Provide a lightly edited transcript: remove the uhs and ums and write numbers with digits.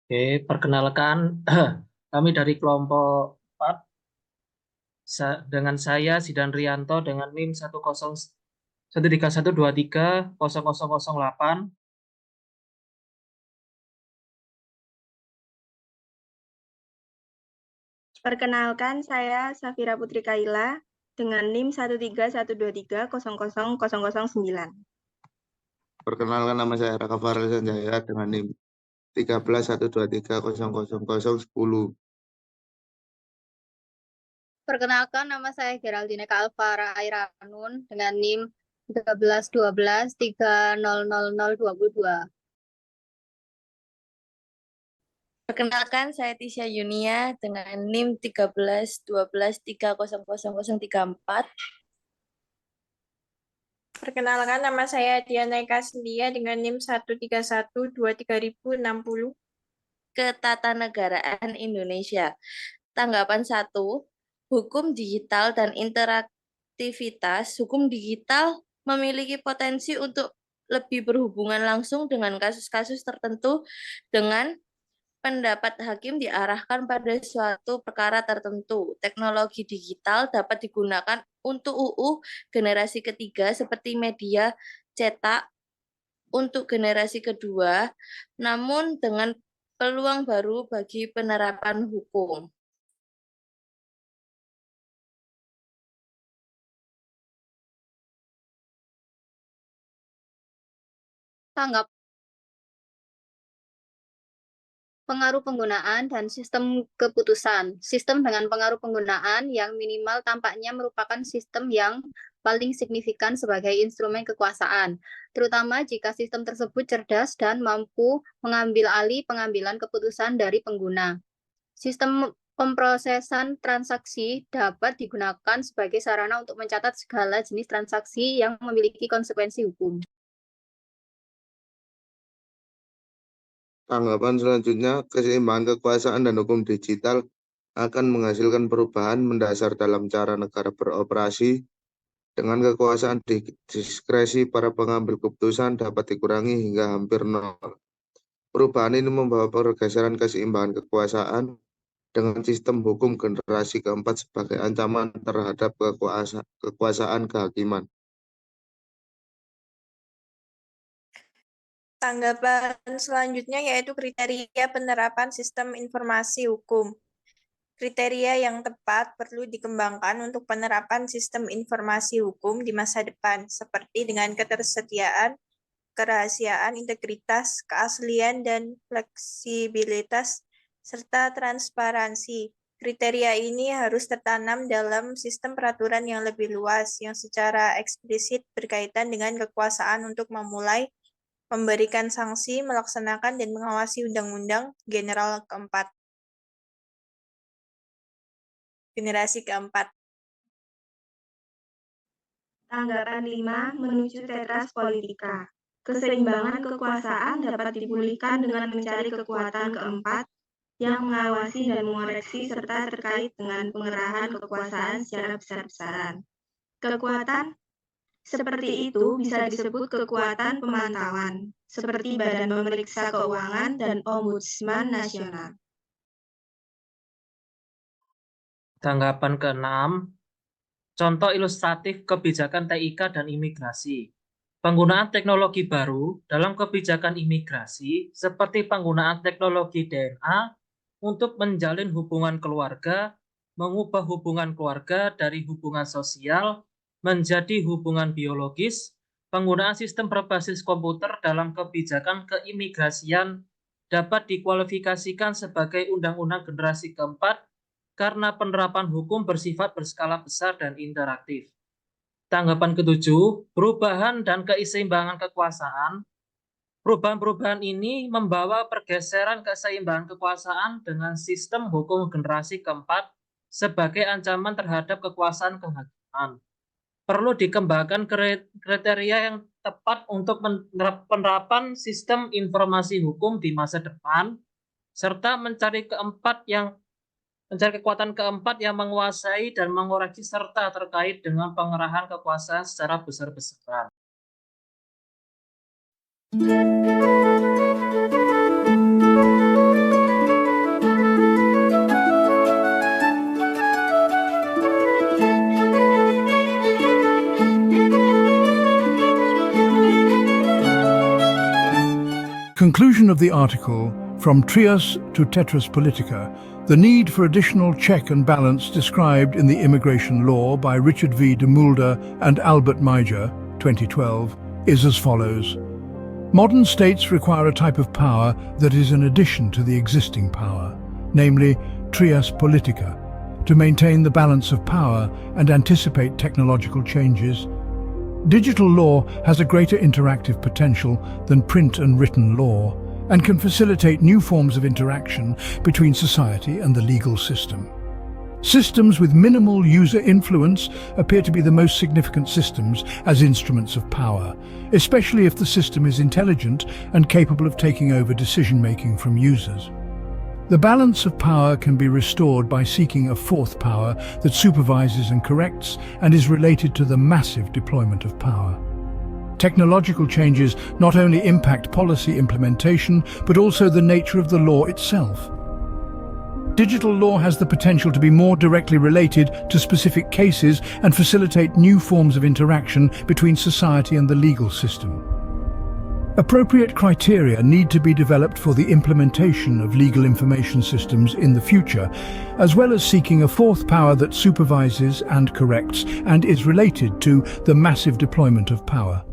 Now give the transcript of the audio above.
Oke, perkenalkan kami dari kelompok 4 dengan saya Zidan Rianto dengan NIM 131230008. Perkenalkan, saya Safira Putri Kaila dengan NIM 13123000009. Perkenalkan, nama saya Raka Farel Sanjaya dengan NIM 1312300010. Perkenalkan, nama saya Geraldine Kalvara Airanun dengan NIM 1312300022. Perkenalkan, saya Tisha Yunia dengan NIM 1312130034. Perkenalkan, nama saya Diana Eka Sendia dengan NIM 1312360. Ketatanegaraan Indonesia. Tanggapan 1, hukum digital dan interaktivitas. Hukum digital memiliki potensi untuk lebih berhubungan langsung dengan kasus-kasus tertentu dengan pendapat hakim diarahkan pada suatu perkara tertentu. Teknologi digital dapat digunakan untuk UU generasi ketiga seperti media cetak untuk generasi kedua, namun dengan peluang baru bagi penerapan hukum. Tanggap pengaruh penggunaan dan sistem keputusan. Sistem dengan pengaruh penggunaan yang minimal tampaknya merupakan sistem yang paling signifikan sebagai instrumen kekuasaan, terutama jika sistem tersebut cerdas dan mampu mengambil alih pengambilan keputusan dari pengguna. Sistem pemrosesan transaksi dapat digunakan sebagai sarana untuk mencatat segala jenis transaksi yang memiliki konsekuensi hukum. Tanggapan selanjutnya, keseimbangan kekuasaan dan hukum digital akan menghasilkan perubahan mendasar dalam cara negara beroperasi. Dengan kekuasaan diskresi para pengambil keputusan dapat dikurangi hingga hampir nol. Perubahan ini membawa pergeseran keseimbangan kekuasaan dengan sistem hukum generasi keempat sebagai ancaman terhadap kekuasaan kehakiman. Tanggapan selanjutnya yaitu kriteria penerapan sistem informasi hukum. Kriteria yang tepat perlu dikembangkan untuk penerapan sistem informasi hukum di masa depan, seperti dengan ketersediaan, kerahasiaan, integritas, keaslian, dan fleksibilitas, serta transparansi. Kriteria ini harus tertanam dalam sistem peraturan yang lebih luas, yang secara eksplisit berkaitan dengan kekuasaan untuk memulai, memberikan sanksi, melaksanakan, dan mengawasi Undang-Undang Generasi keempat. Tanggapan 5 menuju tetras politika. Keseimbangan kekuasaan dapat dipulihkan dengan mencari kekuatan keempat yang mengawasi dan mengoreksi serta terkait dengan pengerahan kekuasaan secara besar-besaran. Kekuatan seperti itu bisa disebut kekuatan pemantauan, seperti Badan Pemeriksa Keuangan dan Ombudsman Nasional. Tanggapan ke-6, contoh ilustratif kebijakan TIK dan imigrasi. Penggunaan teknologi baru dalam kebijakan imigrasi seperti penggunaan teknologi DNA untuk menjalin hubungan keluarga, mengubah hubungan keluarga dari hubungan sosial menjadi hubungan biologis, penggunaan sistem berbasis komputer dalam kebijakan keimigrasian dapat dikualifikasikan sebagai undang-undang generasi keempat karena penerapan hukum bersifat berskala besar dan interaktif. Tanggapan ke-7, perubahan dan keseimbangan kekuasaan. Perubahan-perubahan ini membawa pergeseran keseimbangan kekuasaan dengan sistem hukum generasi keempat sebagai ancaman terhadap kekuasaan kehakiman. Perlu dikembangkan kriteria yang tepat untuk penerapan sistem informasi hukum di masa depan, serta mencari kekuatan keempat yang menguasai dan mengoreksi serta terkait dengan pengerahan kekuasaan secara besar-besaran. Conclusion of the article, From Trias to Tetras Politica, the need for additional check and balance described in the immigration law by Richard V. de Mulder and Albert Meijer, 2012, is as follows. Modern states require a type of power that is in addition to the existing power, namely Trias Politica, to maintain the balance of power and anticipate technological changes. Digital law has a greater interactive potential than print and written law, and can facilitate new forms of interaction between society and the legal system. Systems with minimal user influence appear to be the most significant systems as instruments of power, especially if the system is intelligent and capable of taking over decision-making from users. The balance of power can be restored by seeking a fourth power that supervises and corrects and is related to the massive deployment of power. Technological changes not only impact policy implementation, but also the nature of the law itself. Digital law has the potential to be more directly related to specific cases and facilitate new forms of interaction between society and the legal system. Appropriate criteria need to be developed for the implementation of legal information systems in the future, as well as seeking a fourth power that supervises and corrects and is related to the massive deployment of power.